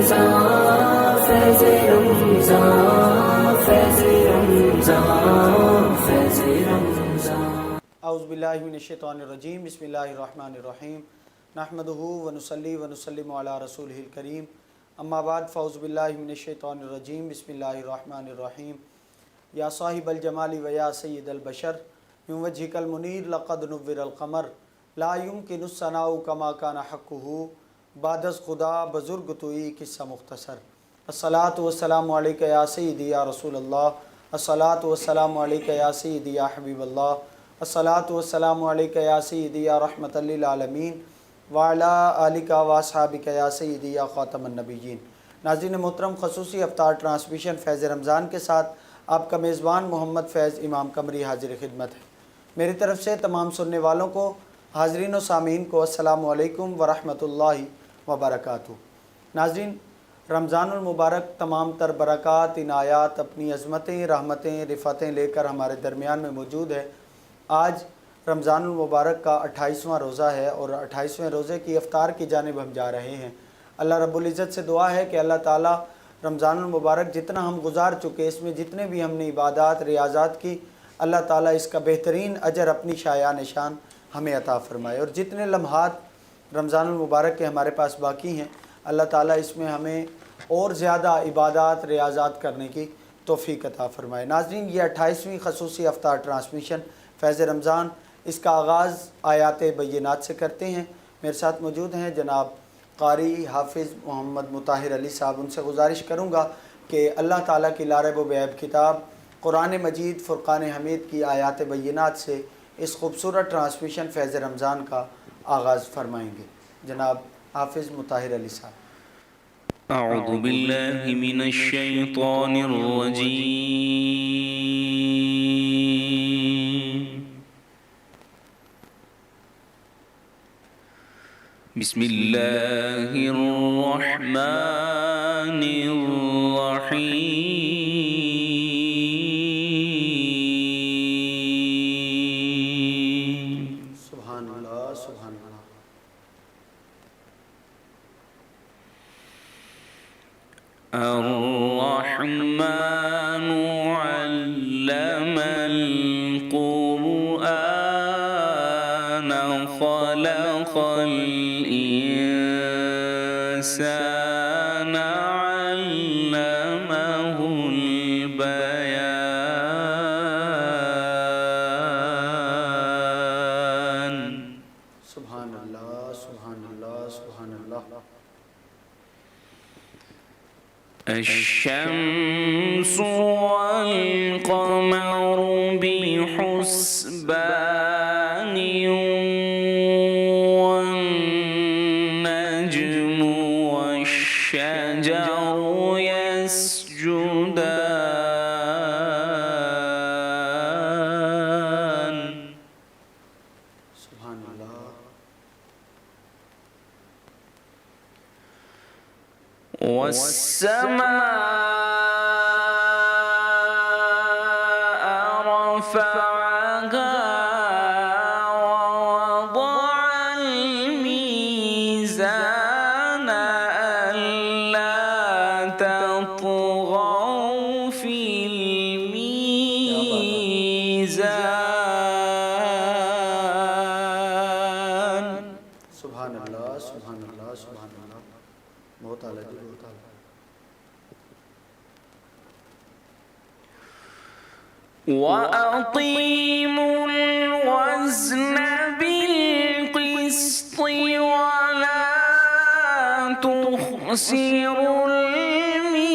رمضان فیض رمضان فیض رمضان فیض رمضان۔ اعوذ باللہ من الشیطان الرجیم، بسم اللہ الرحمن الرحیم، نحمدہ ونصلی ونسلم علی رسولہ الکریم، اما بعد فاعوذ باللہ من الشیطان الرجیم، بسم اللہ الرحمن الرحیم۔ یا صاحب الجمال و یا سید البشر من وجهک المنیر لقد نور القمر لا یمکن الثناء کما کان حقہ بعد از خدا بزرگ توئی قصہ مختصر۔ الصلاۃ والسلام علیک یا سیدی یا رسول اللہ، الصلاۃ والسلام علیک یا سیدی یا حبیب اللہ، الصلاۃ والسلام علیک یا سیدی یا رحمۃ للعالمین وعلی آلک و اصحابک یا سیدی یا خاتم النبیین۔ ناظرین محترم، خصوصی افطار ٹرانسمیشن فیض رمضان کے ساتھ آپ کا میزبان محمد فیض امام قمری حاضر خدمت ہے۔ میری طرف سے تمام سننے والوں کو، حاضرین و سامعین کو السلام علیکم ورحمۃ اللہ وبرکاتہ۔ ناظرین، رمضان المبارک تمام تر برکات، عنایات، اپنی عظمتیں، رحمتیں، رفعتیں لے کر ہمارے درمیان میں موجود ہے۔ آج رمضان المبارک کا 28واں روزہ ہے اور 28ویں روزے کی افطار کی جانب ہم جا رہے ہیں۔ اللہ رب العزت سے دعا ہے کہ اللہ تعالیٰ رمضان المبارک جتنا ہم گزار چکے، اس میں جتنے بھی ہم نے عبادات، ریاضات کی، اللہ تعالیٰ اس کا بہترین اجر اپنی شایع نشان ہمیں عطا فرمائے، اور جتنے لمحات رمضان المبارک کے ہمارے پاس باقی ہیں، اللہ تعالیٰ اس میں ہمیں اور زیادہ عبادات، ریاضات کرنے کی توفیق عطا فرمائے۔ ناظرین، یہ 28ویں خصوصی افطار ٹرانسمیشن فیض رمضان، اس کا آغاز آیات بینات سے کرتے ہیں۔ میرے ساتھ موجود ہیں جناب قاری حافظ محمد مطہر علی صاحب۔ ان سے گزارش کروں گا کہ اللہ تعالیٰ کی لا ریب و عیب کتاب قرآن مجید فرقان حمید کی آیات بینات سے اس خوبصورت ٹرانسمیشن فیض رمضان کا آغاز فرمائیں گے۔ جناب حافظ مطہر علی صاحب۔ اعوذ باللہ من الشیطان الرجیم، بسم اللہ الرحمن الرحیم۔ سبحان اللہ، سبحان اللہ۔ الرحمن علم القرآن خلق الإنسان علمه البيان۔ سبحان اللہ، سبحان اللہ، سبحان اللہ۔ الشمس والقمر بحسبان والنجم والشجر يسجدان۔ سبحان اللہ۔ والسماء رفعها ووضع الميزان ألا تطغوا في الميزان۔ سبحان اللہ، سبحان اللہ، سبحان اللہ۔ بہت اعلیٰ جی، بہت اعلیٰ۔ وَأَقِيمُوا الْوَزْنَ بِالْقِسْطِ وَلَا تُخْسِرُوا الْمِيزَانَ۔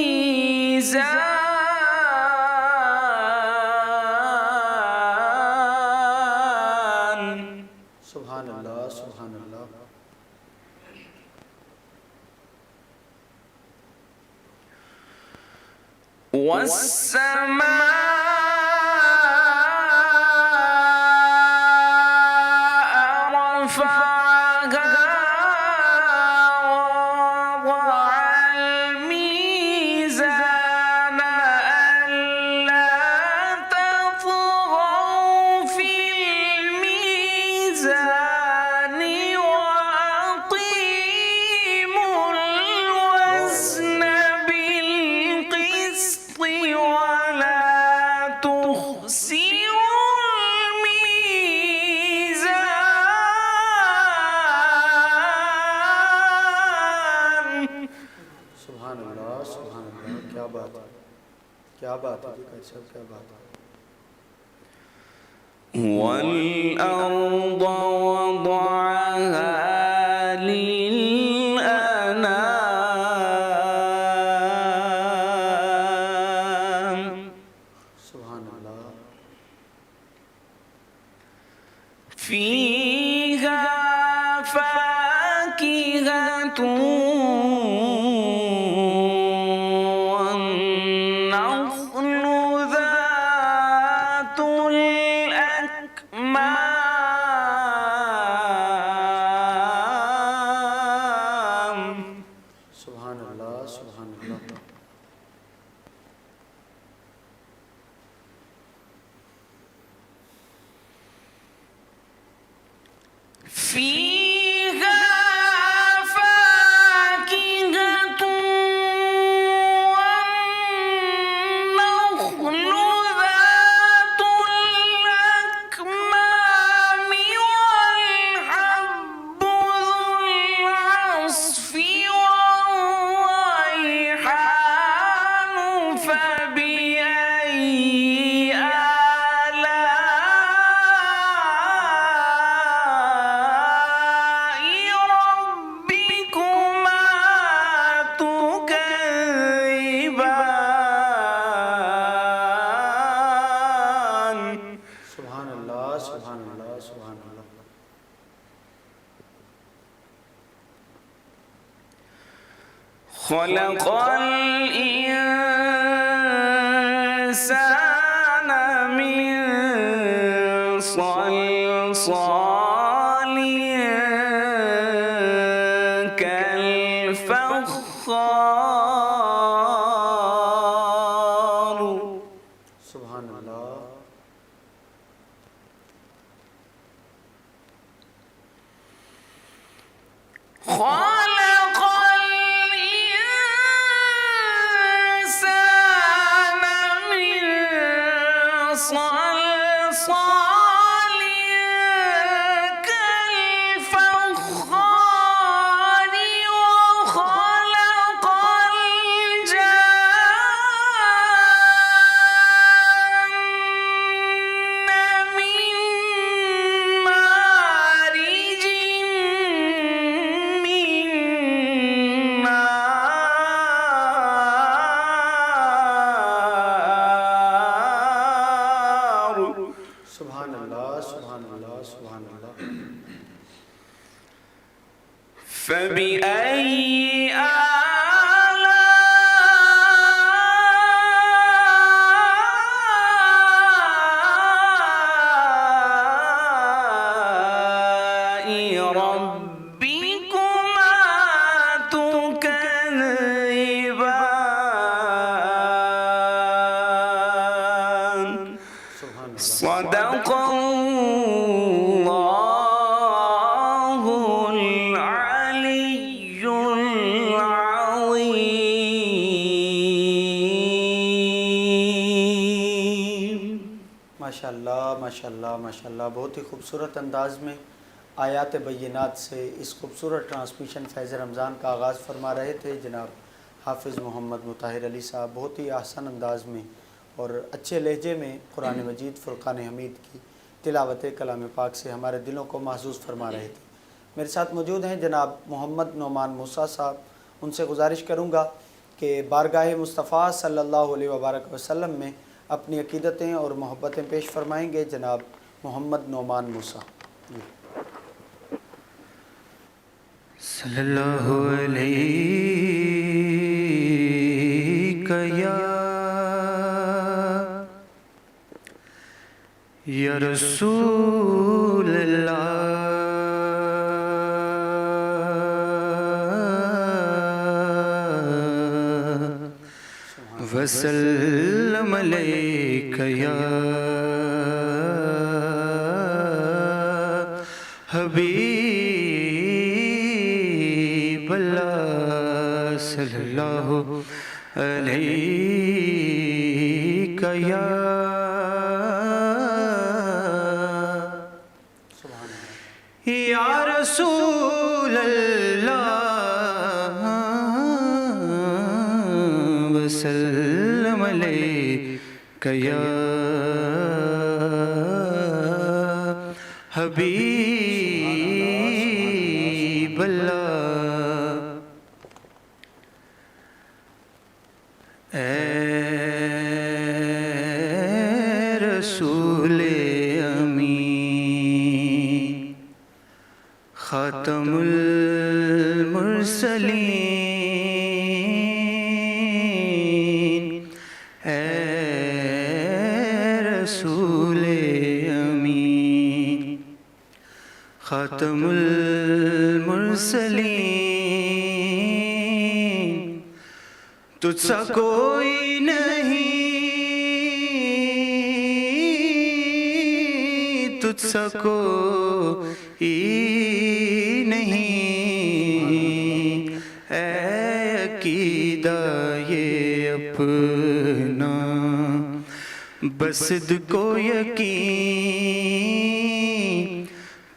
سبحان اللہ، سبحان اللہ۔ وَالسَّمَاءَ رفعها ووضع الميزان ألا تطغوا في الميزان وأقيموا الوزن کیا بات ہے جی، کیسے کیا بات ہے؟ وَالْأَرْضَ وَضَعَهَا لِلْأَنَامِ سبحان اللہ. فِيهَا فَاكِهَةٌ وَالنَّخْلُ ذَاتُ الْأَكْمَامِ سبحان اللہ سبحان اللہ. فِيهَا فَاكِهَةٌ وَالنَّخْلُ ذَاتُ الْأَكْمَامِ وَالْحَبُّ ذُو الْعَصْفِ وَالرَّيْحَانُ فَبِأَيِّ ربكما تكذبان سبحان اللہ سبحان اللہ سبحان اللہ. خلق الإنسان من صلصال كالفخار سبحان اللہ. خلق الإنسان من صلصال كالفخار وخلق الجان من مارج من نار سبحان اللہ سبحان اللہ سبحان اللہ. فبأي آلاء ربكما تكذبان سبحان اللہ. صدق الله العلي العظيم ماشاءاللہ ماشاءاللہ ماشاءاللہ. بہت ہی خوبصورت انداز میں آیات بینات سے اس خوبصورت ٹرانسمیشن فیض رمضان کا آغاز فرما رہے تھے جناب حافظ محمد مطہر علی صاحب. بہت ہی آسان انداز میں اور اچھے لہجے میں قرآن مجید فرقان حمید کی تلاوت کلام پاک سے ہمارے دلوں کو محظوظ فرما رہے تھے. میرے ساتھ موجود ہیں جناب محمد نعمان موسیٰ صاحب. ان سے گزارش کروں گا کہ بارگاہ مصطفیٰ صلی اللہ علیہ وبارک وسلم میں اپنی عقیدتیں اور محبتیں پیش فرمائیں گے جناب محمد نعمان موسیٰ. جی. صلی اللہ علیہ یا رسول اللہ وسلم علیک یا حبیب اللہ صلی اللہ علیہ یا رسول اللہ وسلم علیہ یا حبیب اللہ اے رسول امین خاتم المرسلین اے رسول امین خاتم المرسلین تجھ سا کوئی نہیں تجھ سا کوئی نہیں اے عقیدہ یہ اپنا بسد کو یقین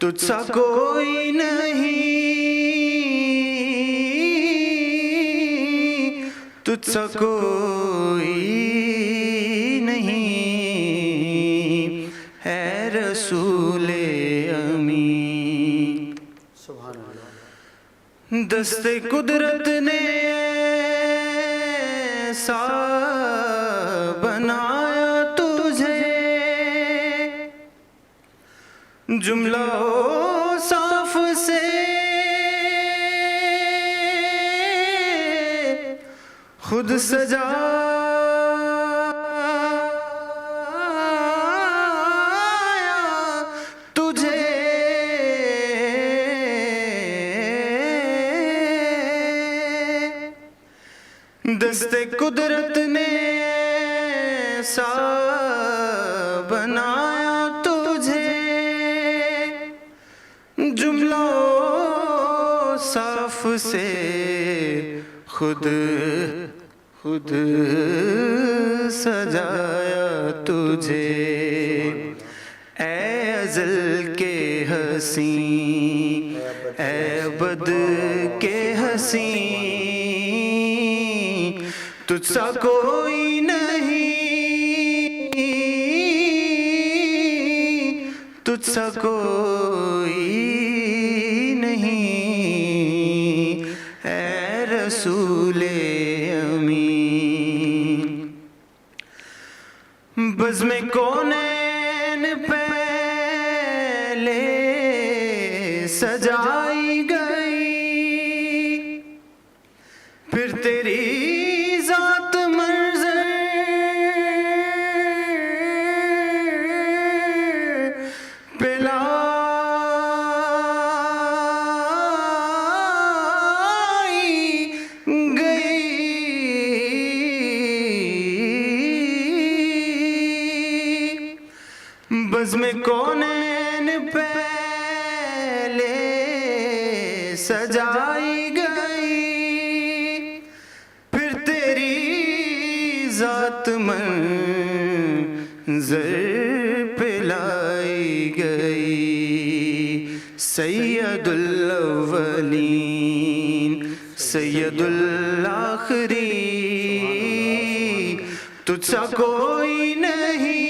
تجھ سا کوئی نہیں تجھ سا کوئی نہیں اے رسول امین سبحان اللہ دست قدرت نے ایسا بنایا تجھے جملہ صاف سے خود سجایا تجھے دست قدرت نے ایسا بنایا تجھے جملہ صاف سے خود سجایا تجھے اے ازل کے حسین اے ابد کے حسین تجھ سا کوئی نہیں تجھ سا کوئی نہیں اے رسول امین بزم کونین پہلے سجائی گئی پھر تیری ذات منظر پلائی گئی بزم کونین پہلے سجائی گئی پھر تیری ذات منظر پلائی گئی سید الاولین سید الآخرین تجھ سا کوئی نہیں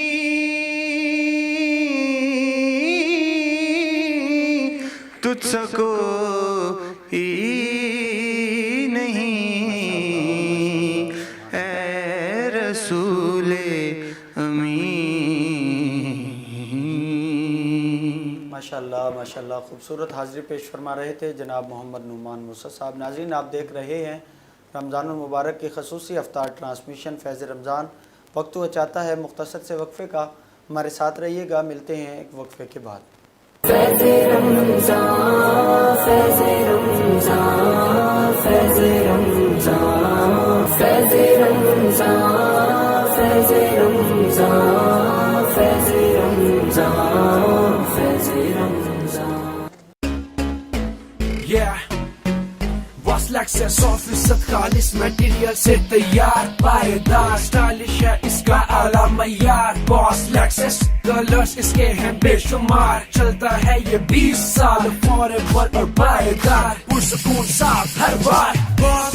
تجھ سا کوئی نہیں اے رسول امین ماشاءاللہ خوبصورت حاضری پیش فرما رہے تھے جناب محمد نعمان موسیٰ صاحب. ناظرین آپ دیکھ رہے ہیں رمضان المبارک کی خصوصی افطار ٹرانسمیشن فیض رمضان. وقت ہوا چاہتا ہے مختصر سے وقفے کا, ہمارے ساتھ رہیے گا. ملتے ہیں ایک وقفے کے بعد. فیض رمضان فیض رمضان فیض رمضان فیض رمضان فیض رمضان فیض رمضان فیض رمضان. Boss Lexus 100% خالص مٹیریل سے تیار پائیدار اسٹائلش ہے اس کا اعلیٰ معیار. Boss Lexus کلرز اس کے ہیں بے شمار, چلتا ہے یہ 20 سال فوریور اور پائیدار, پرسکون صاف ہر بار. Boss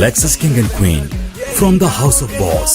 Lexus King and Queen from the House of Boss.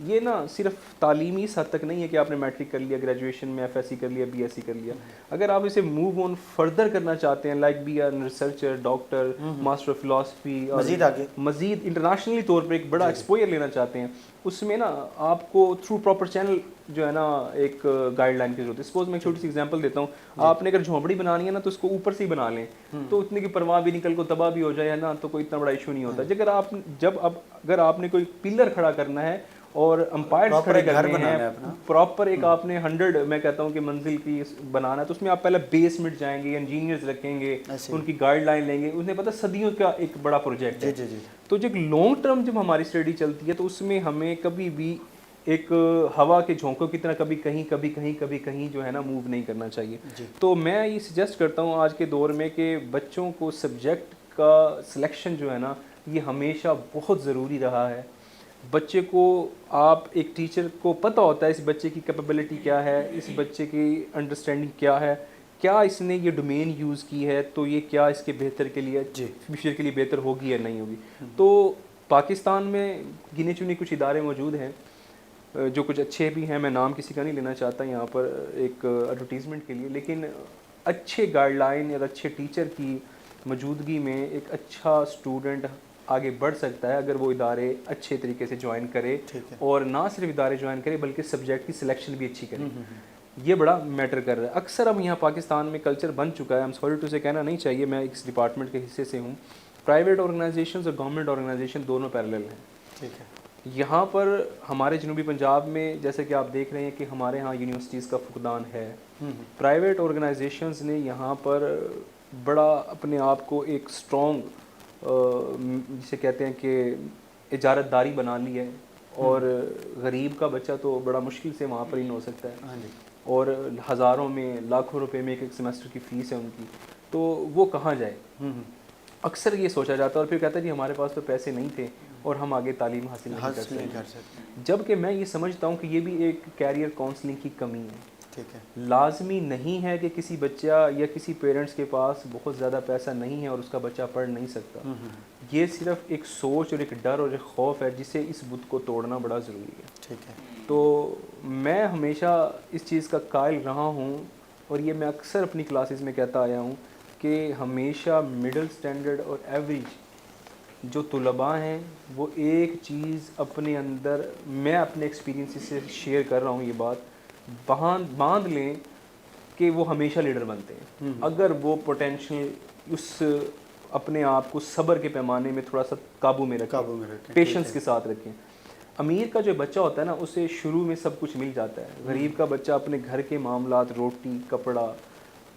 یہ نا صرف تعلیمی اس حد تک نہیں ہے کہ آپ نے میٹرک کر لیا, گریجویشن میں ایف ایس سی کر لیا, بی ایس سی کر لیا. اگر آپ اسے موو آن فردر کرنا چاہتے ہیں, like be an researcher, doctor, master of philosophy, مزید آگے مزید انٹرنیشنلی طور پہ ایک بڑا ایکسپوئر لینا چاہتے ہیں, اس میں نا آپ کو تھرو پراپر چینل جو ہے نا ایک گائیڈ لائن کی ضرورت ہے. سپوز میں ایک چھوٹی سی ایگزامپل دیتا ہوں, آپ نے اگر جھونپڑی بنانی ہے نا تو اس کو اوپر سے ہی بنا لیں, تو اتنے کی پرواہ بھی نکل کو تباہ بھی ہو جائے ہے نا, تو کوئی اتنا بڑا ایشو نہیں ہوتا. اگر آپ نے کوئی پلر کھڑا کرنا ہے اور امپائرز کھڑے کرنے ہیں, پراپر ایک آپ نے 100 میں کہتا ہوں کہ منزل کی بنانا ہے, تو اس میں آپ پہلے بیسمنٹ جائیں گے, انجینئرز رکھیں گے, ان کی گائیڈ لائن لیں گے. انہیں پتہ صدیوں کا ایک بڑا پروجیکٹ ہے. تو جو لانگ ٹرم جب ہماری اسٹڈی چلتی ہے تو اس میں ہمیں کبھی بھی ایک ہوا کے جھونکوں کی طرح کبھی کہیں جو ہے نا موو نہیں کرنا چاہیے. تو میں یہ سجیسٹ کرتا ہوں آج کے دور میں کہ بچوں کو سبجیکٹ کا سلیکشن جو ہے نا یہ ہمیشہ بہت ضروری رہا ہے. بچے کو آپ ایک ٹیچر کو پتہ ہوتا ہے اس بچے کی کیپیبلٹی کیا ہے, اس بچے کی انڈرسٹینڈنگ کیا ہے, کیا اس نے یہ ڈومین یوز کی ہے تو یہ کیا اس کے بہتر کے لیے فیوچر کے لیے بہتر ہوگی یا نہیں ہوگی. تو پاکستان میں گنے چنے کچھ ادارے موجود ہیں جو کچھ اچھے بھی ہیں, میں نام کسی کا نہیں لینا چاہتا یہاں پر ایک ایڈورٹیزمنٹ کے لیے, لیکن اچھے گائیڈ لائن اور اچھے ٹیچر کی موجودگی میں ایک اچھا اسٹوڈنٹ آگے بڑھ سکتا ہے اگر وہ ادارے اچھے طریقے سے جوائن کرے, اور نہ صرف ادارے جوائن کرے بلکہ سبجیکٹ کی سلیکشن بھی اچھی کرے. یہ بڑا میٹر کر رہا ہے. اکثر اب یہاں پاکستان میں کلچر بن چکا ہے, ایم سوری ٹو سے کہنا نہیں چاہیے, میں اس ڈپارٹمنٹ کے حصے سے ہوں, پرائیویٹ آرگنائزیشنز اور گورنمنٹ آرگنائزیشن دونوں پیرلل ہیں. ٹھیک ہے. یہاں پر ہمارے جنوبی پنجاب میں جیسے کہ آپ دیکھ رہے ہیں کہ ہمارے ہاں یونیورسٹیز کا فقدان ہے. پرائیویٹ آرگنائزیشنز نے یہاں پر بڑا اپنے آپ کو ایک اسٹرانگ جسے کہتے ہیں کہ اجارت داری بنا لی ہے, اور غریب کا بچہ تو بڑا مشکل سے وہاں پر ہی ہو سکتا ہے, اور ہزاروں میں لاکھوں روپے میں ایک سیمسٹر کی فیس ہے ان کی, تو وہ کہاں جائے. اکثر یہ سوچا جاتا ہے اور پھر کہتا ہے جی ہمارے پاس تو پیسے نہیں تھے اور ہم آگے تعلیم حاصل نہیں کر سکتے. جبکہ میں یہ سمجھتا ہوں کہ یہ بھی ایک کیریئر کاؤنسلنگ کی کمی ہے. ٹھیک ہے. لازمی نہیں ہے کہ کسی بچہ یا کسی پیرنٹس کے پاس بہت زیادہ پیسہ نہیں ہے اور اس کا بچہ پڑھ نہیں سکتا. یہ صرف ایک سوچ اور ایک ڈر اور ایک خوف ہے جسے اس بت کو توڑنا بڑا ضروری ہے. ٹھیک ہے. تو میں ہمیشہ اس چیز کا قائل رہا ہوں, اور یہ میں اکثر اپنی کلاسز میں کہتا آیا ہوں کہ ہمیشہ مڈل سٹینڈرڈ اور ایوریج جو طلباء ہیں وہ ایک چیز اپنے اندر, میں اپنے ایکسپیرینس سے شیئر کر رہا ہوں یہ بات, باندھ لیں کہ وہ ہمیشہ لیڈر بنتے ہیں اگر وہ پوٹینشیل اس اپنے آپ کو صبر کے پیمانے میں تھوڑا سا قابو میں رکھیں, پیشنس کے ساتھ رکھیں. امیر کا جو بچہ ہوتا ہے نا اسے شروع میں سب کچھ مل جاتا ہے. غریب کا بچہ اپنے گھر کے معاملات, روٹی, کپڑا,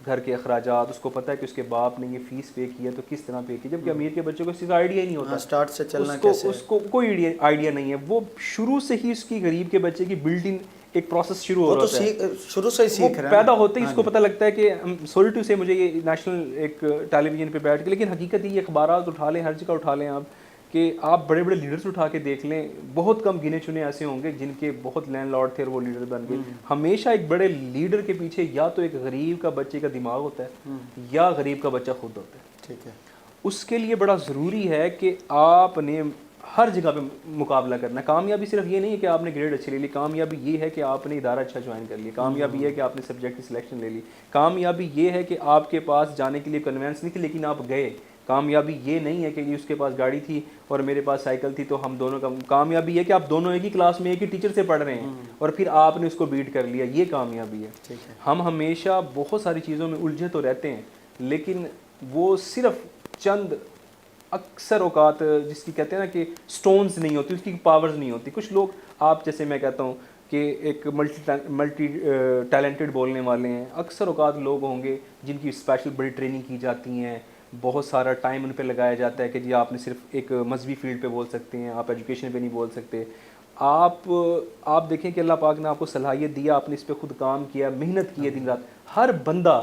گھر کے اخراجات, اس کو پتہ ہے کہ اس کے باپ نے یہ فیس پے کی ہے تو کس طرح پے کی, جبکہ امیر کے بچے کو اس چیز کا آئیڈیا ہی نہیں ہوتا. اسٹارٹ سے چلنا کیسے, اس کو کوئی آئیڈیا نہیں ہے. وہ شروع سے ہی اس کی غریب کے بچے کی بلڈنگ ایک پروسیس شروع ہو رہا ہے, شروع سے ہی سیکھ رہا ہے, پیدا ہوتے ہی اس کو پتہ لگتا ہے کہ سوری ٹو سے مجھے یہ نیشنل ایک ٹیلی ویژن پہ بیٹھ کے, لیکن حقیقت یہ اخبارات اٹھا لیں, ہر جگہ اٹھا لیں آپ, کہ آپ بڑے بڑے لیڈرز اٹھا کے دیکھ لیں, بہت کم گنے چنے ایسے ہوں گے جن کے بہت لینڈ لارڈ تھے اور وہ لیڈر بن گئے. ہمیشہ ایک بڑے لیڈر کے پیچھے یا تو ایک غریب کا بچے کا دماغ ہوتا ہے یا غریب کا بچہ خود ہوتا ہے. ٹھیک ہے. اس کے لیے بڑا ضروری ہے کہ آپ نے ہر جگہ پہ مقابلہ کرنا ہے. کامیابی صرف یہ نہیں ہے کہ آپ نے گریڈ اچھی لے لی, کامیابی یہ ہے کہ آپ نے ادارہ اچھا جوائن کر لیا, کامیابی یہ ہے کہ آپ نے سبجیکٹ کی سلیکشن لے لی, کامیابی یہ ہے کہ آپ کے پاس جانے کے لیے کنوینس نہیں تھی لیکن آپ گئے, کامیابی یہ نہیں ہے کہ اس کے پاس گاڑی تھی اور میرے پاس سائیکل تھی تو ہم دونوں کا, کامیابی یہ کہ آپ دونوں ایک ہی کلاس میں ایک ہی ٹیچر سے پڑھ رہے ہیں اور پھر آپ نے اس کو بیٹ کر لیا, یہ کامیابی ہے. ہم ہمیشہ بہت ساری چیزوں میں الجھے تو رہتے ہیں لیکن وہ صرف چند اکثر اوقات جس کی کہتے ہیں نا کہ سٹونز نہیں ہوتی, اس کی پاورز نہیں ہوتی. کچھ لوگ آپ جیسے میں کہتا ہوں کہ ایک ملٹی ٹیلنٹڈ بولنے والے ہیں, اکثر اوقات لوگ ہوں گے جن کی اسپیشل بڑی ٹریننگ کی جاتی ہیں, بہت سارا ٹائم ان پہ لگایا جاتا ہے کہ جی آپ نے صرف ایک مذہبی فیلڈ پہ بول سکتے ہیں, آپ ایجوکیشن پہ نہیں بول سکتے. آپ دیکھیں کہ اللہ پاک نے آپ کو صلاحیت دیا, آپ نے اس پہ خود کام کیا, محنت کی ہے دن رات. ہر بندہ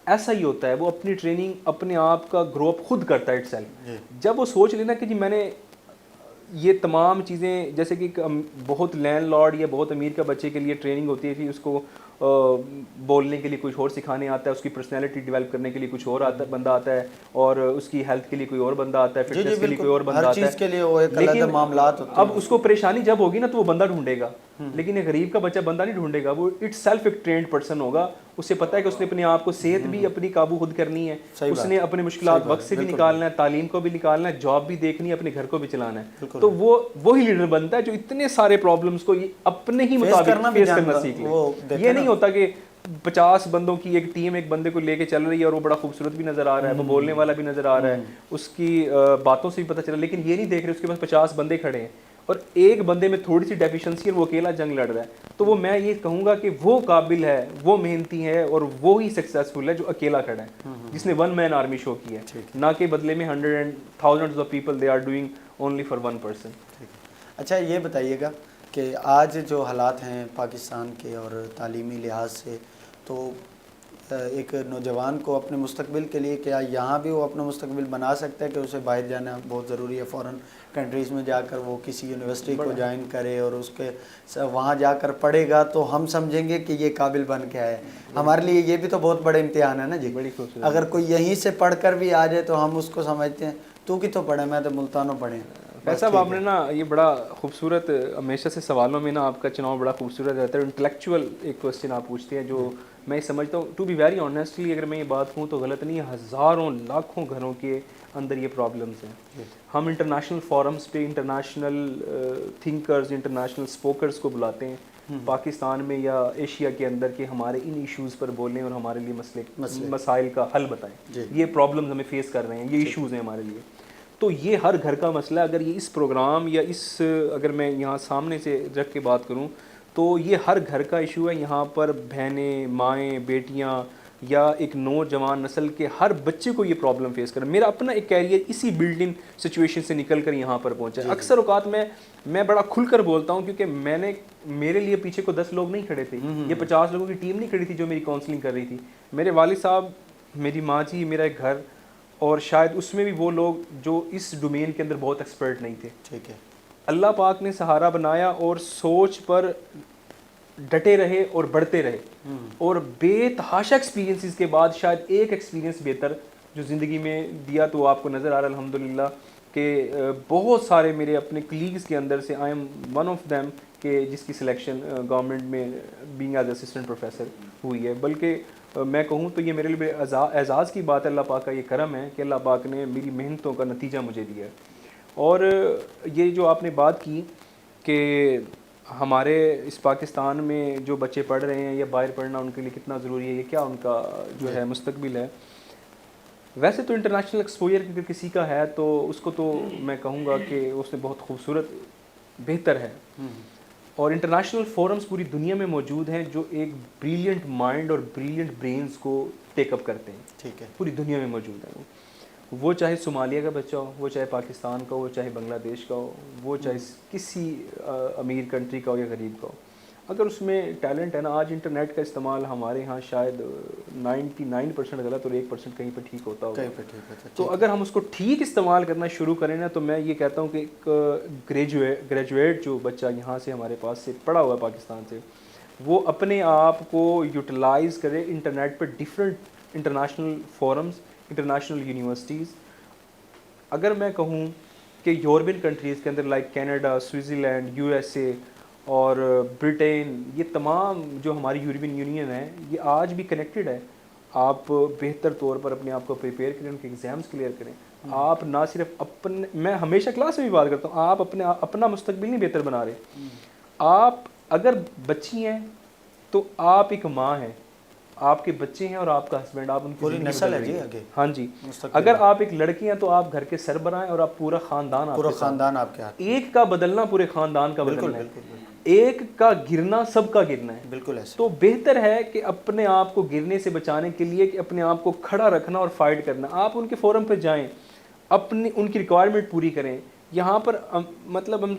ایسا ہی ہوتا ہے, وہ اپنی ٹریننگ اپنے آپ کا گرو اپ خود کرتا ہے اٹ سیلف. جب وہ سوچ لینا کہ جی میں نے یہ تمام چیزیں جیسے کہ بہت لینڈ لارڈ یا بہت امیر کا بچے کے لیے ٹریننگ ہوتی ہے کہ اس کو بولنے کے لیے کچھ اور سکھانے آتا ہے, اس کی پرسنالٹی ڈیولپ کرنے کے لیے کچھ اور بندہ آتا ہے, اور اس کی ہیلتھ کے لیے کوئی اور بندہ آتا ہے, فٹنس کے لیے کوئی اور بندہ آتا ہے, ہر چیز کے لیے وہ ایک علیحدہ معاملات ہوتے ہیں. اب اس کو پریشانی جب ہوگی نا تو وہ بندہ ڈھونڈے گا, لیکن ایک غریب کا بچہ بندہ نہیں ڈھونڈے گا, وہ اٹ سیلف ایک ٹرینڈ پرسن ہوگا, اسے پتہ ہے کہ اس نے اپنے آپ کو صحت بھی اپنی قابو خود کرنی ہے, اس نے اپنے مشکلات وقت سے بھی نکالنا ہے, تعلیم کو بھی نکالنا ہے, جاب بھی دیکھنی ہے, اپنے گھر کو بھی چلانا ہے, تو وہی لیڈر بنتا ہے جو اتنے سارے پرابلمس کو اپنے ہی مطابق فیس کرنا سیکھ لے. یہ نہیں ہوتا کہ 50 بندوں کی ایک ٹیم ایک بندے کو لے کے چل رہی ہے اور وہ بڑا خوبصورت بھی نظر آ رہا ہے, وہ بولنے والا بھی نظر آ رہا ہے, اس کی باتوں سے بھی پتہ چلا, لیکن یہ نہیں دیکھ رہے اس کے پاس 50 بندے کھڑے ہیں اور ایک بندے میں تھوڑی سی ڈیفیشنسی ہے, وہ اکیلا جنگ لڑ رہا ہے. تو وہ میں یہ کہوں گا کہ وہ قابل ہے, وہ محنتی ہے, اور وہی سکسیزفل ہے جو اکیلا کھڑا ہے, جس نے ون مین آرمی شو کی ہے, نہ کہ بدلے میں 100 and thousands of people they are doing only for one person. اچھا یہ بتائیے گا کہ آج جو حالات ہیں پاکستان کے اور تعلیمی لحاظ سے, تو ایک نوجوان کو اپنے مستقبل کے لیے کیا یہاں بھی وہ اپنا مستقبل بنا سکتا ہے کہ اسے باہر جانا بہت ضروری ہے, فورن کنٹریز میں جا کر وہ کسی یونیورسٹی کو جوائن کرے اور اس کے وہاں جا کر پڑھے گا تو ہم سمجھیں گے کہ یہ قابل بن کے آیا ہے. ہمارے لیے یہ بھی تو بہت بڑے امتحان ہے نا جی. اگر کوئی یہیں سے پڑھ کر بھی آ جائے تو ہم اس کو سمجھتے ہیں تو کی تو پڑھے, میں تو ملتانوں پڑھے. ایسا آپ نے نا یہ بڑا خوبصورت, ہمیشہ سے سوالوں میں نا آپ کا چناؤ بڑا خوبصورت رہتا ہے, انٹلیکچوئل ایک کوسچن آپ پوچھتے ہیں جو میں سمجھتا ہوں, ٹو بی ویری آنیسٹلی اگر میں یہ بات کہوں تو غلط نہیں ہے, ہزاروں لاکھوں گھروں کے اندر یہ پرابلمس ہیں. ہم انٹرنیشنل فورمز پہ انٹرنیشنل تھنکرز, انٹرنیشنل اسپوکرز کو بلاتے ہیں پاکستان میں یا ایشیا کے اندر کہ ہمارے ان ایشوز پر بولیں اور ہمارے لیے مسائل کا حل بتائیں. یہ پرابلمز ہمیں فیس کر رہے ہیں, یہ ایشوز ہیں ہمارے لیے. تو یہ ہر گھر کا مسئلہ, اگر یہ اس پروگرام یا اگر میں یہاں سامنے سے رکھ کے بات کروں تو یہ ہر گھر کا ایشو ہے. یہاں پر بہنیں, مائیں, بیٹیاں یا ایک نوجوان نسل کے ہر بچے کو یہ پرابلم فیس کرنا. میرا اپنا ایک کیریئر اسی بلڈنگ سچویشن سے نکل کر یہاں پر پہنچا ہے. اکثر اوقات میں بڑا کھل کر بولتا ہوں کیونکہ میرے لیے پیچھے کو 10 لوگ نہیں کھڑے تھے, یہ 50 لوگوں کی ٹیم نہیں کھڑی تھی جو میری کاؤنسلنگ کر رہی تھی. میرے والد صاحب, میری ماں جی, میرا ایک گھر, اور شاید اس میں بھی وہ لوگ جو اس ڈومین کے اندر بہت ایکسپرٹ نہیں تھے. ٹھیک ہے, اللہ پاک نے سہارا بنایا اور سوچ پر ڈٹے رہے اور بڑھتے رہے, اور بے تحاشا ایکسپیرینسز کے بعد شاید ایک ایکسپیرینس بہتر جو زندگی میں دیا تو آپ کو نظر آ رہا ہے الحمدللہ کہ بہت سارے میرے اپنے کلیگز کے اندر سے I am one of them کہ جس کی سلیکشن گورنمنٹ میں بینگ ایز اسسٹنٹ پروفیسر ہوئی ہے. بلکہ میں کہوں تو یہ میرے لیے اعزاز کی بات ہے, اللہ پاک کا یہ کرم ہے کہ اللہ پاک نے میری محنتوں کا نتیجہ مجھے دیا ہے. اور یہ جو آپ نے بات کی کہ ہمارے اس پاکستان میں جو بچے پڑھ رہے ہیں یا باہر پڑھنا ان کے لیے کتنا ضروری ہے, یہ کیا ان کا جو ہے مستقبل ہے. ویسے تو انٹرنیشنل ایکسپوجر اگر کسی کا ہے تو اس کو تو میں کہوں گا کہ اس میں بہت خوبصورت بہتر ہے, اور انٹرنیشنل فورمز پوری دنیا میں موجود ہیں جو ایک بریلینٹ مائنڈ اور بریلینٹ برینز کو ٹیک اپ کرتے ہیں. ٹھیک ہے, پوری دنیا میں موجود ہیں. وہ چاہے صومالیہ کا بچہ ہو, وہ چاہے پاکستان کا ہو, وہ چاہے بنگلہ دیش کا ہو, وہ چاہے کسی امیر کنٹری کا ہو یا غریب کا ہو, اگر اس میں ٹیلنٹ ہے نا. آج انٹرنیٹ کا استعمال ہمارے ہاں شاید 99% غلط اور 1% کہیں پہ ٹھیک ہوتا ہوگا. تو اگر ہم اس کو ٹھیک استعمال کرنا شروع کریں نا تو میں یہ کہتا ہوں کہ ایک گریجویٹ جو بچہ یہاں سے ہمارے پاس سے پڑھا ہوا ہے پاکستان سے, وہ اپنے آپ کو یوٹیلائز کرے انٹرنیٹ پہ different international forums, international universities. اگر میں کہوں کہ یورپین کنٹریز کے اندر لائک کینیڈا, سوئٹزرلینڈ, USA اور برٹین, یہ تمام جو ہماری یورپین یونین ہے یہ آج بھی کنیکٹڈ ہے. آپ بہتر طور پر اپنے آپ کو پریپیئر کریں, ان کے ایگزامس کلیئر کریں. آپ نہ صرف میں ہمیشہ کلاس میں بھی بات کرتا ہوں, آپ اپنا مستقبل نہیں بہتر بنا رہے. آپ اگر بچی ہیں تو آپ ایک ماں ہیں, آپ کے بچے ہیں اور آپ کا ہسبینڈ, آپ ان کی پوری نسل ہے جی آگے. ہاں جی, اگر آپ ایک لڑکی ہیں تو آپ گھر کے سربراہ ہیں اور آپ پورا خاندان آپ کے ہاتھ. ایک کا بدلنا پورے خاندان کا بدلنا ہے, ایک کا گرنا سب کا گرنا ہے. بالکل ایسا. تو بہتر ہے کہ اپنے آپ کو گرنے سے بچانے کے لیے کہ اپنے آپ کو کھڑا رکھنا اور فائٹ کرنا. آپ ان کے فورم پہ جائیں, اپنی ان کی ریکوائرمنٹ پوری کریں. یہاں پر مطلب ہم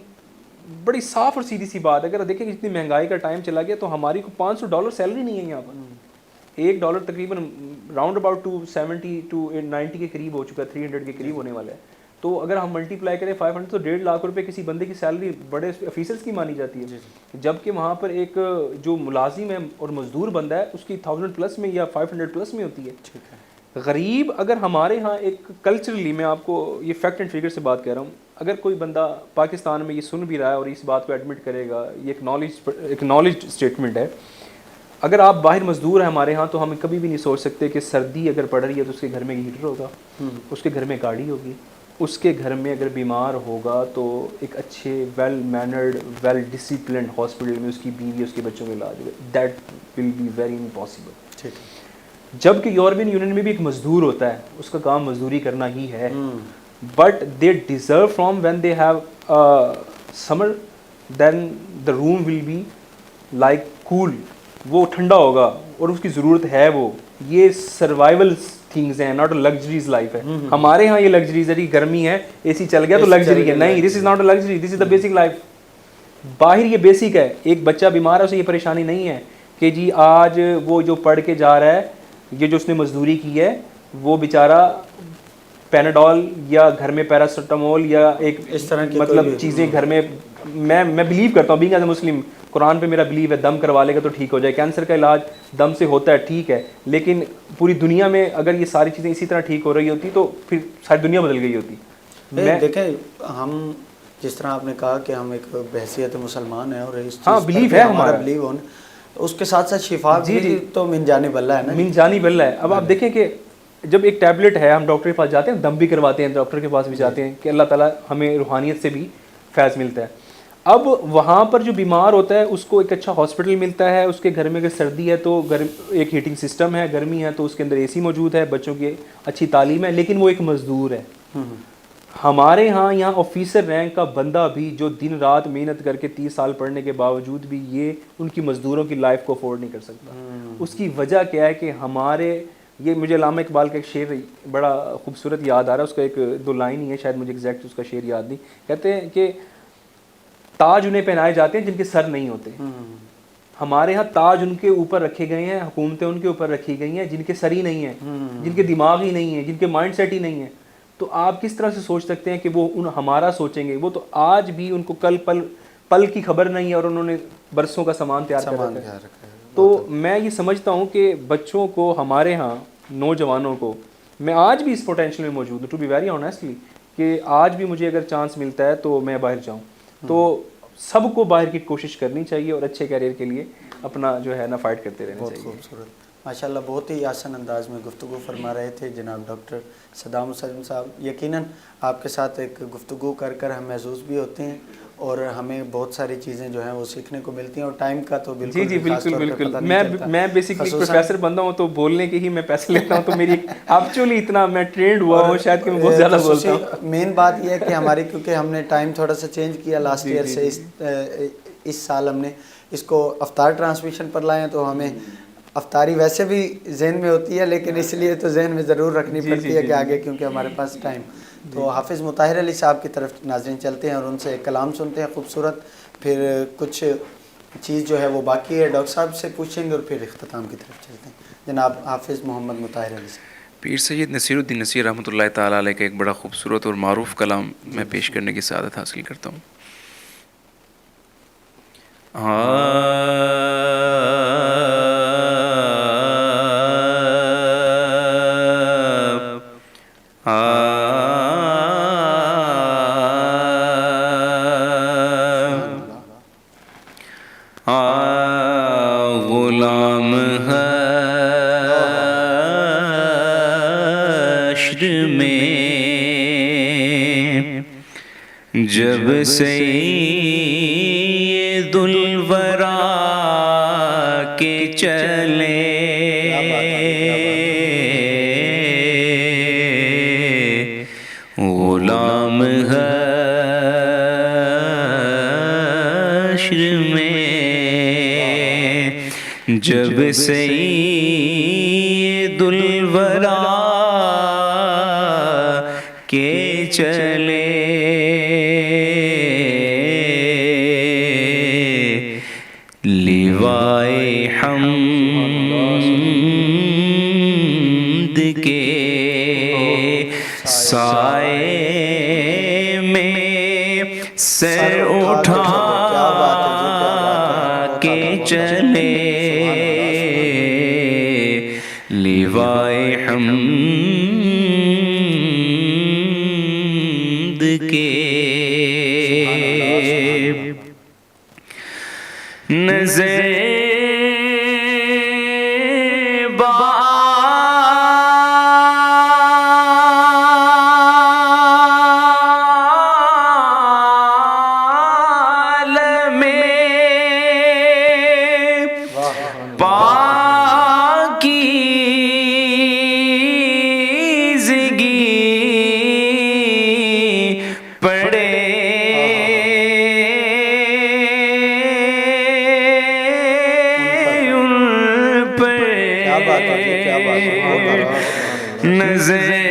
بڑی صاف اور سیدھی سی بات, اگر دیکھیں جتنی مہنگائی کا ٹائم چلا گیا تو ہماری کو $500 سیلری نہیں ہے یہاں پر. $1 تقریباً راؤنڈ اباؤٹ 270 to 90 کے قریب ہو چکا ہے, 300 کے قریب ہونے والا ہے. تو اگر ہم ملٹی پلائی کریں 500 تو 1.5 لاکھ روپے کسی بندے کی سیلری بڑے آفیسرس کی مانی جاتی ہے، جبکہ وہاں پر ایک جو ملازم ہے اور مزدور بندہ ہے اس کی 1000 پلس میں یا 500 پلس میں ہوتی ہے۔ غریب اگر ہمارے ہاں ایک کلچرلی، میں آپ کو یہ فیکٹ اینڈ فگر سے بات کہہ رہا ہوں، اگر کوئی بندہ پاکستان میں یہ سن بھی رہا ہے اور اس بات کو ایڈمٹ کرے گا، یہ ایک نالج اسٹیٹمنٹ ہے، اگر آپ باہر مزدور ہیں ہمارے ہاں تو ہم کبھی بھی نہیں سوچ سکتے کہ سردی اگر پڑ رہی ہے تو اس کے گھر میں ہیٹر ہوگا، اس کے گھر میں گاڑی ہوگی، اس کے گھر میں اگر بیمار ہوگا تو ایک اچھے well mannered well disciplined hospital میں اس کی بیوی اس کے بچوں کا علاج ہوگا۔ That will be very impossible. جبکہ یورپین یونین میں بھی ایک مزدور ہوتا ہے، اس کا کام مزدوری کرنا ہی ہے، but they deserve from when they have summer then the room will be like cool, وہ ٹھنڈا ہوگا اور اس کی ضرورت ہے وہ۔ یہ سروائیول تھنگز ہیں، ناٹ اے لگژریز لائف ہے۔ ہمارے ہاں یہ لگژریز ہے کہ گرمی ہے اے سی چل گیا تو لگژری ہے، نہیں، this is not a luxury, this is the basic life. باہر یہ بیسک ہے، ایک بچہ بیمار ہے اسے یہ پریشانی نہیں ہے کہ جی آج وہ جو پڑھ کے جا رہا ہے، یہ جو اس نے مزدوری کی ہے، وہ بیچارہ پیناڈول یا گھر میں پیراسیٹامول یا ایک اس طرح کی مطلب چیزیں گھر میں، میں بلیو کرتا ہوں بینگ ایز اے مسلم، قرآن پہ میرا بلیو ہے دم کروا لے گا تو ٹھیک ہو جائے، کینسر کا علاج دم سے ہوتا ہے ٹھیک ہے، لیکن پوری دنیا میں اگر یہ ساری چیزیں اسی طرح ٹھیک ہو رہی ہوتی تو پھر ساری دنیا بدل گئی ہوتی۔ دیکھیں ہم جس طرح آپ نے کہا کہ ہم ایک بحیثیت مسلمان ہیں اور اس ہاں بلیو ہے ہمارا، بلیو ہونا، اس کے ساتھ ساتھ شفا بھی تو من جانب اللہ ہے نا، من جانب اللہ ہے۔ اب آپ دیکھیں کہ جب ایک ٹیبلٹ ہے، ہم ڈاکٹر کے پاس جاتے ہیں، دم بھی کرواتے ہیں، ڈاکٹر کے پاس بھی جاتے ہیں کہ اللہ تعالیٰ ہمیں روحانیت سے بھی فیض ملتا ہے۔ اب وہاں پر جو بیمار ہوتا ہے اس کو ایک اچھا ہاسپٹل ملتا ہے، اس کے گھر میں اگر سردی ہے تو ایک ہیٹنگ سسٹم ہے، گرمی ہے تو اس کے اندر اے سی موجود ہے، بچوں کی اچھی تعلیم ہے، لیکن وہ ایک مزدور ہے۔ ہمارے ہاں یہاں آفیسر رینک کا بندہ بھی جو دن رات محنت کر کے 30 سال پڑھنے کے باوجود بھی یہ ان کی مزدوروں کی لائف کو افورڈ نہیں کر سکتا۔ اس کی وجہ کیا ہے کہ ہمارے، یہ مجھے علامہ اقبال کا ایک شعر بڑا خوبصورت یاد آ رہا ہے، اس کا ایک 2 لائن ہی ہے، شاید مجھے ایگزیکٹ اس کا شعر یاد نہیں، کہتے ہیں کہ تاج انہیں پہنائے جاتے ہیں جن کے سر نہیں ہوتے۔ ہمارے ہاں تاج ان کے اوپر رکھے گئے ہیں، حکومتیں ان کے اوپر رکھی گئی ہیں جن کے سر ہی نہیں ہیں، جن کے دماغ ہی نہیں ہیں، جن کے مائنڈ سیٹ ہی نہیں ہے۔ تو آپ کس طرح سے سوچ سکتے ہیں کہ وہ ہمارا سوچیں گے؟ وہ تو آج بھی ان کو کل پل کی خبر نہیں ہے اور انہوں نے برسوں کا سامان تیار کر رکھا ہے۔ تو میں یہ سمجھتا ہوں کہ بچوں کو ہمارے ہاں، نوجوانوں کو، میں آج بھی اس پوٹینشیل میں موجود ہوں، ٹو بی ویری آنیسٹلی، کہ آج بھی مجھے اگر چانس ملتا ہے تو میں باہر جاؤں۔ تو سب کو باہر کی کوشش کرنی چاہیے اور اچھے کیریئر کے لیے اپنا جو ہے نا فائٹ کرتے رہنا چاہیے۔ بہت خوبصورت، ماشاءاللہ بہت ہی آسان انداز میں گفتگو فرما رہے تھے جناب ڈاکٹر صدام حسین صاحب۔ یقیناً آپ کے ساتھ ایک گفتگو کر کر ہم محظوظ بھی ہوتے ہیں اور ہمیں بہت ساری چیزیں جو ہیں وہ سیکھنے کو ملتی ہیں، اور ٹائم کا تو بالکل جی بالکل، میں بیسکلی پروفیسر بندہ ہوں تو بولنے کے ہی میں پیسے لیتا ہوں، تو میری ایکچولی اتنا میں ٹرینڈ ہوا ہوں شاید کہ میں بہت زیادہ بولتا ہوں۔ مین بات یہ ہے کہ ہماری، کیونکہ ہم نے ٹائم تھوڑا سا چینج کیا لاسٹ ایئر سے، اس سال ہم نے اس کو افطار ٹرانسمیشن پر لائے ہیں، تو ہمیں افطاری ویسے بھی ذہن میں ہوتی ہے لیکن اس لیے تو ذہن میں ضرور رکھنی پڑتی ہے کہ آگے کیونکہ ہمارے پاس ٹائم۔ تو حافظ مطہر علی صاحب کی طرف ناظرین چلتے ہیں اور ان سے ایک کلام سنتے ہیں خوبصورت، پھر کچھ چیز جو ہے وہ باقی ہے ڈاکٹر صاحب سے پوچھیں گے اور پھر اختتام کی طرف چلتے ہیں۔ جناب حافظ محمد مطہر علی صاحب۔ پیر سید نصیر الدین نصیر رحمۃ اللہ تعالیٰ علیہ کا ایک بڑا خوبصورت اور معروف کلام میں پیش کرنے کی سعادت حاصل کرتا ہوں۔ غلام حشر میں جب سید الورا کے چلے، غلام حشر میں جب سید الورا کے چلے، لیوائے حمد کے سائے لیوائے حمد کے نظر نظر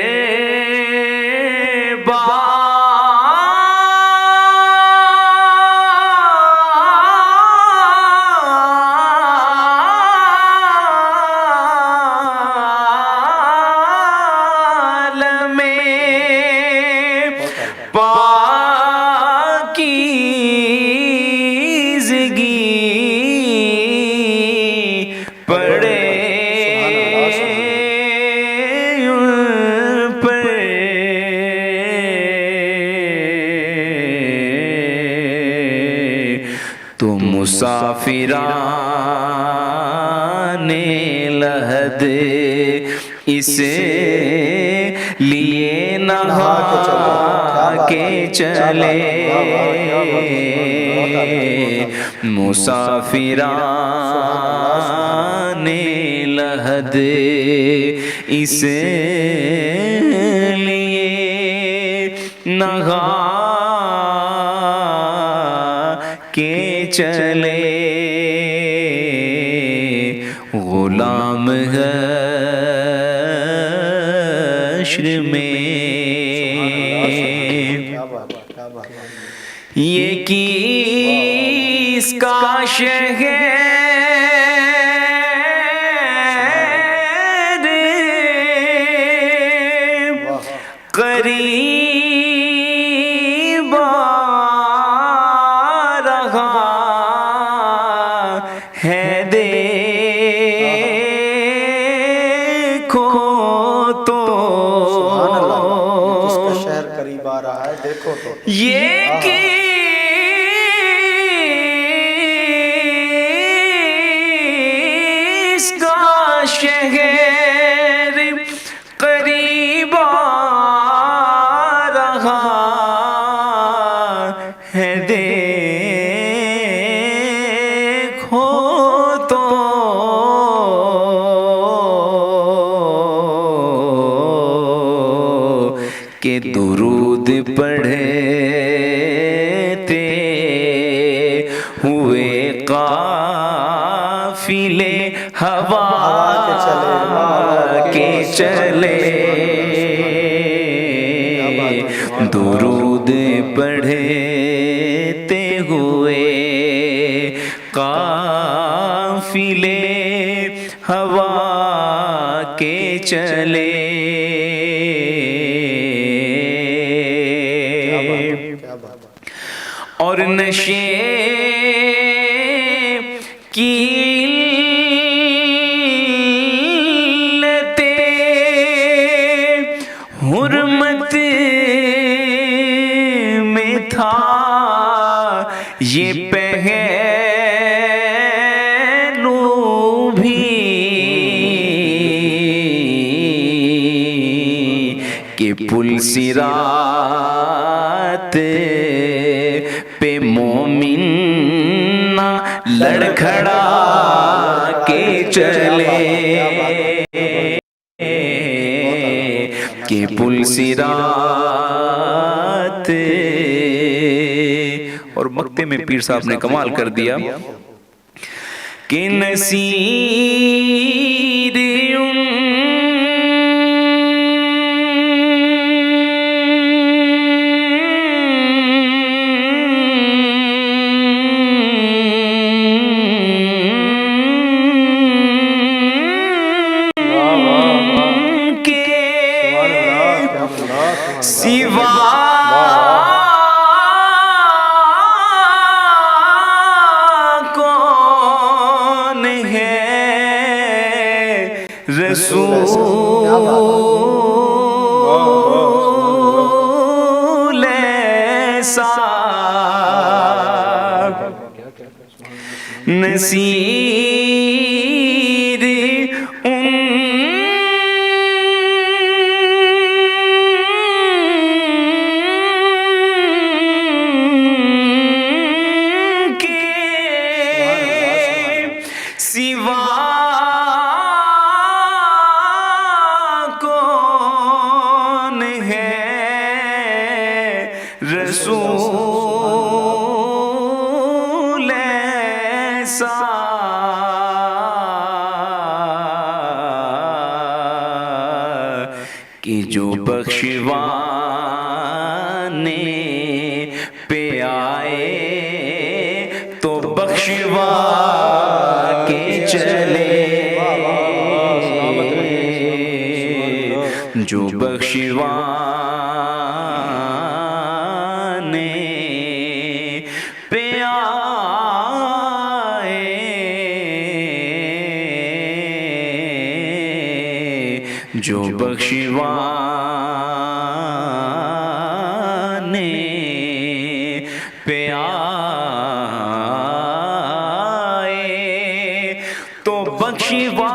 تو مسافران لحد اس لیے نہا کے چلے مسافران لحد اس لیے نہا کے چلے غلام حشر میں یہ کس کا شہر قریب ہے دیکھو تو جس کا شہر قریب آ رہا ہے دیکھو تو یہ کس کا شہر قریب آ رہا ہے دیکھو تو کہ درود پڑھتے ہوئے قافلے ہوا کے چلے درود پڑھتے ہوئے قافلے ہوا کے چلے اور نشے کی حرمت میں تھا یہ پہلو بھی کہ پل صراط پہ مومن نہ لڑکھڑا کے چلے کہ پل صراط اور مکتے میں پیر صاحب نے کمال کر دیا کہ نصیر سوا کون ہے رسول ایسا نصیر سوا کون ہے رسول ایسا کہ جو بخشوانے پہ آئے تو بخشوا کے چلے جو بخشوانے پہ آئے جو بخشوانے پہ آئے تو بخشوا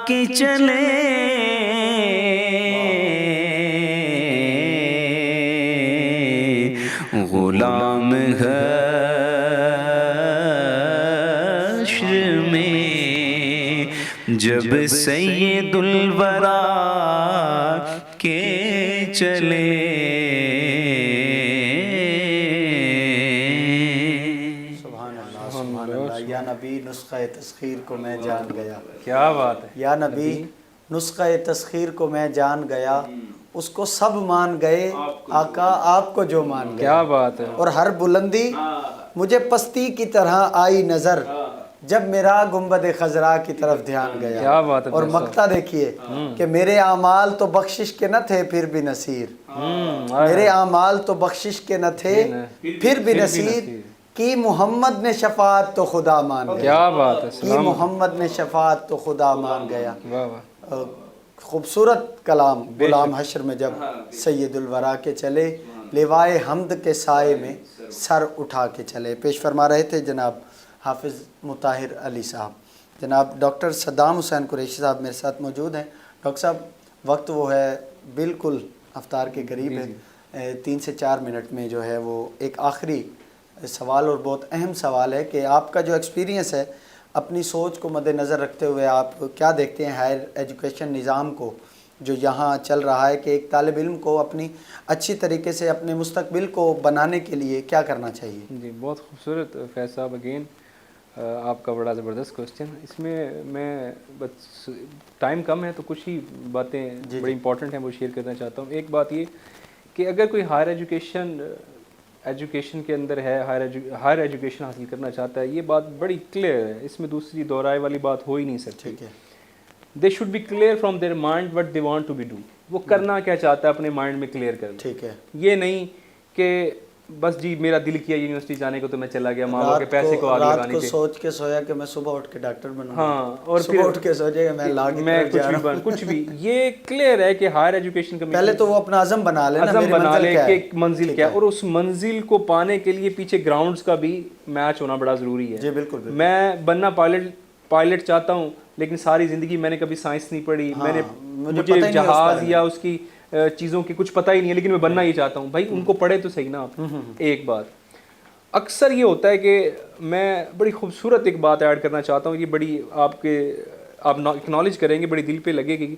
کے چلے غلام حشر میں جب سید الورا کے چلے سبحان اللہ سبحان اللہ. یا نبی نسخہ تسخیر کو میں جان گیا. کیا بات ہے. یا نبی نسخہ تسخیر کو میں جان گیا, اس کو سب مان گئے آقا آپ کو جو مان گئے. کیا بات ہے. اور ہر بلندی مجھے پستی کی طرح آئی نظر جب میرا گنبد خضرا کی طرف دھیان گیا. کیا بات ہے. اور مقطع دیکھیے کہ میرے اعمال تو بخشش کے نہ تھے پھر بھی نصیر. میرے اعمال تو بخشش کے نہ تھے پھر بھی نصیر. کی محمد نے شفاعت تو خدا مان گیا. کیا بات ہے. کی محمد نے شفاعت تو خدا مان گیا. واہ واہ. خوبصورت کلام. غلام حشر میں جب سید الورا کے چلے لیوائے حمد کے سائے میں سر اٹھا کے چلے. پیش فرما رہے تھے جناب حافظ مطہر علی صاحب. جناب ڈاکٹر صدام حسین قریشی صاحب میرے ساتھ موجود ہیں. ڈاکٹر صاحب وقت وہ ہے بالکل افطار کے قریب ہے. 3 سے 4 منٹ میں جو ہے وہ ایک آخری سوال اور بہت اہم سوال ہے کہ آپ کا جو ایکسپیرینس ہے اپنی سوچ کو مد نظر رکھتے ہوئے آپ کیا دیکھتے ہیں ہائر ایجوکیشن نظام کو جو یہاں چل رہا ہے کہ ایک طالب علم کو اپنی اچھی طریقے سے اپنے مستقبل کو بنانے کے لیے کیا کرنا چاہیے؟ جی بہت خوبصورت فیض صاحب. اگین آپ کا بڑا زبردست کوشچن. اس میں بس ٹائم کم ہے تو کچھ ہی باتیں بڑی امپورٹنٹ ہیں وہ شیئر کرنا چاہتا ہوں. ایک بات یہ کہ اگر کوئی ہائر ایجوکیشن کے اندر ہے, ہائر ایجوکیشن حاصل کرنا چاہتا ہے, یہ بات بڑی کلیئر ہے, اس میں دوسری دہرائے والی بات ہو ہی نہیں سکتی. They should be clear from their mind what they want to be do. وہ کرنا کیا چاہتا ہے اپنے مائنڈ میں کلیئر کرنا. ٹھیک ہے. یہ نہیں کہ بس جی میرا دل کیا یونیورسٹی جانے کو تو میں چلا گیا, ماں باپ کے پیسے کو آگ لگانے کے. سوچ کے سویا کہ میں صبح اٹھ کے ڈاکٹر بنوں. ہاں, اور پھر اٹھ کے سوچے کہ میں کچھ بھی. یہ کلیئر ہے کہ ہائر ایجوکیشن کا پہلے تو وہ اپنا عزم بنا لے کہ منزل کیا, اور اس منزل کو پانے کے لیے پیچھے گراؤنڈز کا بھی میچ ہونا بڑا ضروری ہے. جی بالکل. میں بننا پائلٹ چاہتا ہوں, لیکن ساری زندگی میں نے کبھی سائنس نہیں پڑھی, مجھے جہاز یا اس کی چیزوں کی کچھ پتہ ہی نہیں ہے, لیکن میں بننا ہی چاہتا ہوں. بھائی ان کو پڑھے تو صحیح نا آپ. ایک بات اکثر یہ ہوتا ہے کہ میں بڑی خوبصورت ایک بات ایڈ کرنا چاہتا ہوں, یہ بڑی آپ اکنالج کریں گے, بڑی دل پہ لگے گی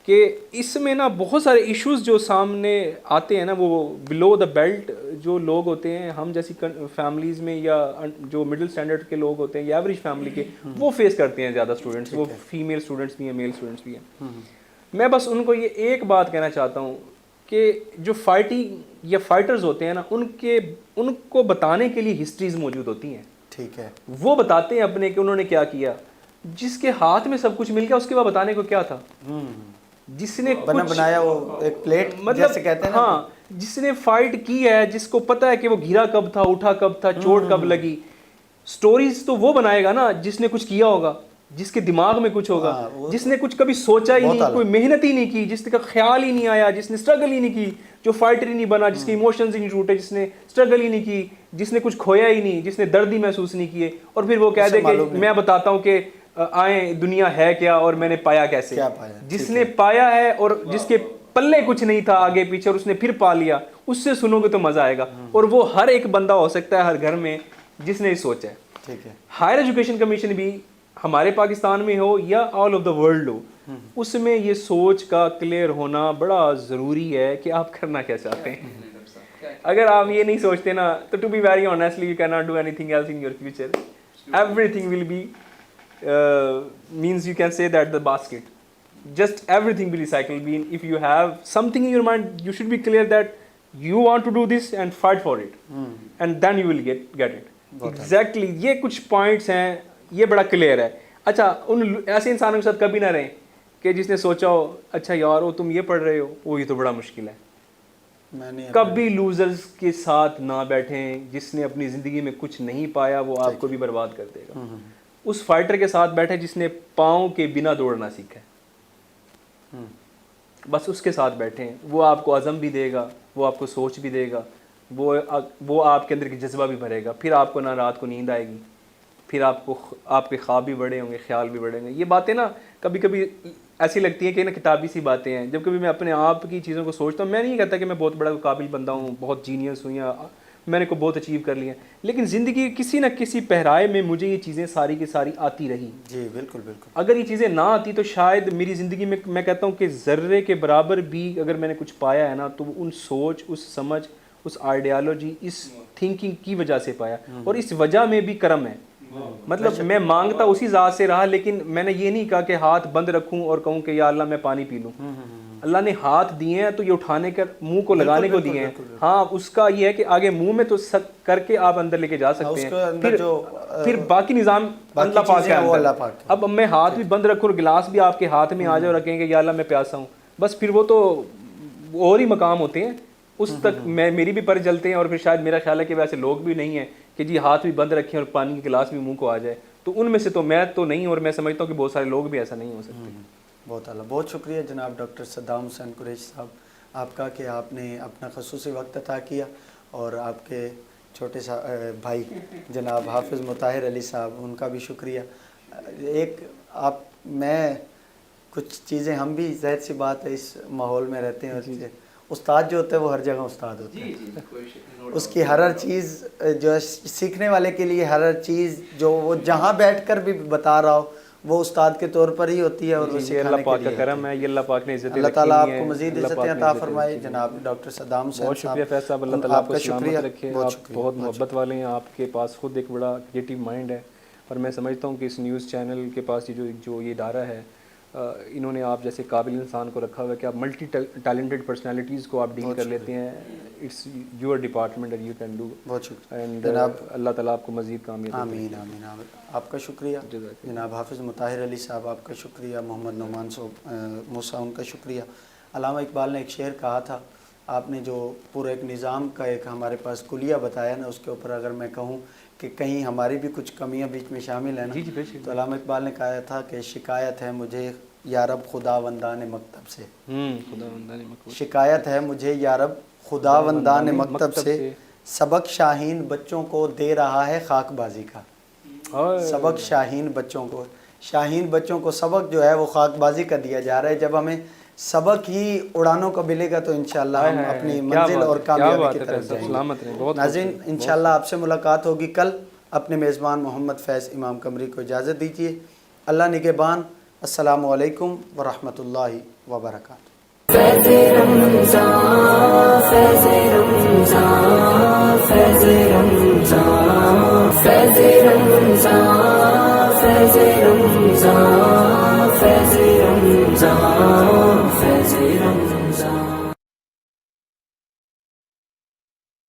کہ اس میں نا بہت سارے ایشوز جو سامنے آتے ہیں نا, وہ بلو دا بیلٹ جو لوگ ہوتے ہیں ہم جیسی فیملیز میں, یا جو مڈل اسٹینڈرڈ کے لوگ ہوتے ہیں یا ایوریج فیملی کے, وہ فیس کرتے ہیں زیادہ اسٹوڈنٹس. وہ فیمیل اسٹوڈنٹس بھی ہیں, میل اسٹوڈنٹس بھی ہیں. میں بس ان کو یہ ایک بات کہنا چاہتا ہوں کہ جو فائٹنگ یا فائٹرز ہوتے ہیں نا, ان کو بتانے کے لیے ہسٹریز موجود ہوتی ہیں. ٹھیک ہے. وہ بتاتے ہیں اپنے کہ انہوں نے کیا کیا. جس کے ہاتھ میں سب کچھ مل گیا اس کے بعد بتانے کو کیا تھا. جس نے بنایا وہ ایک پلیٹ جیسے کہتے ہیں, ہاں, جس نے فائٹ کی ہے, جس کو پتا ہے کہ وہ گرا کب تھا, اٹھا کب تھا, چوٹ کب لگی. سٹوریز تو وہ بنائے گا نا جس نے کچھ کیا ہوگا. جس کے دماغ میں کچھ ہوگا, جس نے کچھ کبھی سوچا ہی نہیں, کوئی محنت ہی نہیں کی, جس کا خیال ہی نہیں آیا, جس نے اسٹرگل ہی نہیں کی, جو فائٹر ہی نہیں بنا, جس کے ایموشنز ہی نہیں ٹوٹے, جس نے اسٹرگل ہی نہیں کی, جس نے کچھ کھویا ہی نہیں, جس نے درد ہی محسوس نہیں کیے, اور پھر وہ کہہ دے کہ میں بتاتا ہوں کہ آئیں دنیا ہے کیا اور میں نے پایا کیسے. جس نے پایا ہے اور جس کے پلے کچھ نہیں تھا آگے پیچھے اور اس نے پھر پا لیا, اس سے سنو گے تو مزہ آئے گا. اور وہ ہر ایک بندہ ہو سکتا ہے ہر گھر میں جس نے سوچا ہے. ہائر ایجوکیشن کمیشن بھی ہمارے پاکستان میں ہو یا آل آف دا ورلڈ ہو, اس میں یہ سوچ کا کلیئر ہونا بڑا ضروری ہے کہ آپ کرنا کیا چاہتے ہیں. اگر آپ یہ نہیں سوچتے نا تو to be very honestly you can not do anything else in your future. Everything will be means you can say that the basket, just everything will recycle. If you have something in your mind, you should be clear that you want to do this and fight for it, and then you will get it. Exactly. یہ کچھ points ہیں, یہ بڑا clear ہے. اچھا, ان ایسے انسانوں کے ساتھ کبھی نہ رہیں کہ جس نے سوچا ہو اچھا یار وہ تم یہ پڑھ رہے ہو, وہ یہ تو بڑا مشکل ہے. کبھی لوزرز کے ساتھ نہ بیٹھیں. جس نے اپنی زندگی میں کچھ نہیں پایا وہ آپ کو بھی برباد کر دے گا. اس فائٹر کے ساتھ بیٹھے جس نے پاؤں کے بنا دوڑنا سیکھا ہے, بس اس کے ساتھ بیٹھیں. وہ آپ کو عزم بھی دے گا, وہ آپ کو سوچ بھی دے گا, وہ آپ کے اندر کی جذبہ بھی بھرے گا. پھر آپ کو نہ رات کو نیند آئے گی, پھر آپ کے خواب بھی بڑے ہوں گے, خیال بھی بڑھیں گے. یہ باتیں نا کبھی کبھی ایسی لگتی ہیں کہ نا کتابی سی باتیں ہیں. جب کبھی میں اپنے آپ کی چیزوں کو سوچتا ہوں, میں نہیں کہتا کہ میں بہت بڑا قابل بندہ ہوں, بہت جینیس ہوں یا میں نے کو بہت اچیو کر لیا, لیکن زندگی کسی نہ کسی پہرائے میں مجھے یہ چیزیں ساری کی ساری آتی رہی. جی بالکل بالکل. اگر یہ چیزیں نہ آتی تو شاید میری زندگی میں کہتا ہوں کہ ذرے کے برابر بھی اگر میں نے کچھ پایا ہے نا تو ان سوچ, اس سمجھ, اس آئیڈیالوجی, اس تھنکنگ کی وجہ سے پایا. اور اس وجہ میں بھی کرم ہے. مطلب میں مانگتا اسی ذات سے رہا, لیکن میں نے یہ نہیں کہا کہ ہاتھ بند رکھوں اور کہوں کہ یا اللہ میں پانی پی لوں. اللہ نے ہاتھ دیے ہیں تو یہ اٹھانے کر منہ کو لگانے کو دیے ہیں. ہاں اس کا یہ ہے کہ آگے منہ میں تو کر کے آپ اندر لے کے جا سکتے ہیں, پھر باقی نظام اللہ پاک ہے. اب میں ہاتھ بھی بند رکھوں اور گلاس بھی آپ کے ہاتھ میں آ جائے اور رکھیں کہ یا اللہ میں پیاسا ہوں, بس پھر وہ تو اور ہی مقام ہوتے ہیں. اس تک میری بھی پر جلتے ہیں. اور پھر شاید میرا خیال ہے کہ ویسے لوگ بھی نہیں ہیں کہ جی ہاتھ بھی بند رکھیں اور پانی کی گلاس بھی منہ کو آ جائے. تو ان میں سے تو میں تو نہیں, اور میں سمجھتا ہوں کہ بہت سارے لوگ بھی ایسا نہیں ہو سکتے. بہت اعلیٰ. بہت شکریہ جناب ڈاکٹر صدام حسین قریشی صاحب آپ کا کہ آپ نے اپنا خصوصی وقت عطا کیا, اور آپ کے چھوٹے بھائی جناب حافظ مطہر علی صاحب, ان کا بھی شکریہ. میں کچھ چیزیں, ہم بھی ظاہر سی بات ہے اس ماحول میں رہتے ہیں, استاد جو ہوتا ہے وہ ہر جگہ استاد ہوتا ہے. اس کی ہر چیز جو ہے سیکھنے والے کے لیے ہر چیز جو وہ جہاں بیٹھ کر بھی بتا رہا ہو وہ استاد کے طور پر ہی ہوتی ہے. اور وہ سکھانے اللہ پاک کا کرم ہے, یہ اللہ پاک نے عزتیں رکھی ہیں. اللہ تعالیٰ آپ کو مزید عزتیں عطا فرمائے. جناب ڈاکٹر صدام حسین بہت شکریہ فیض صاحب, اللہ تعالیٰ آپ کو سلامت رکھے. آپ بہت محبت والے ہیں, آپ کے پاس خود ایک بڑا کریٹیو مائنڈ ہے, اور میں سمجھتا ہوں کہ اس نیوز چینل کے پاس جو یہ ادارہ ہے, انہوں نے آپ جیسے قابل انسان کو رکھا ہوا ہے کہ آپ ملٹی ٹیلنٹڈ پرسنالٹیز کو آپ ڈیل کر لیتے ہیں. It's your department and you can do. بہت شکریہ جناب, اللہ تعالیٰ آپ کو مزید کامیاب. آمین آمین آمین. آپ کا شکریہ جناب حافظ مطہر علی صاحب, آپ کا شکریہ. محمد نعمان موسیٰ, ان کا شکریہ. علامہ اقبال نے ایک شعر کہا تھا, آپ نے جو پورا ایک نظام کا ایک ہمارے پاس کلیہ بتایا نا, اس کے اوپر اگر میں کہوں کہ کہیں ہماری بھی کچھ کمیاں بیچ میں شامل ہیں نا, تو علامہ اقبال نے کہا تھا کہ شکایت ہے مجھے یا رب خداوندان مکتب سے, شکایت ہے مجھے یا رب خداوندان مکتب سے, سبق شاہین بچوں کو دے رہا ہے خاک بازی کا. سبق شاہین بچوں کو سبق جو ہے وہ خاک بازی کا دیا جا رہا ہے. جب ہمیں سبق ہی اڑانوں کا ملے گا تو انشاءاللہ ہم اپنی منزل اور کامیابی کی طرف جائیں گے. ناظرین انشاءاللہ آپ سے ملاقات ہوگی کل. اپنے میزبان محمد فیض امام قمری کو اجازت دیجیے. اللہ نگہبان. السلام علیکم ورحمۃ اللہ وبرکاتہ. فیض رمضان فیض رمضان فیض رمضان فیض رمضان فیض رمضان فیض رمضان فیض رمضان.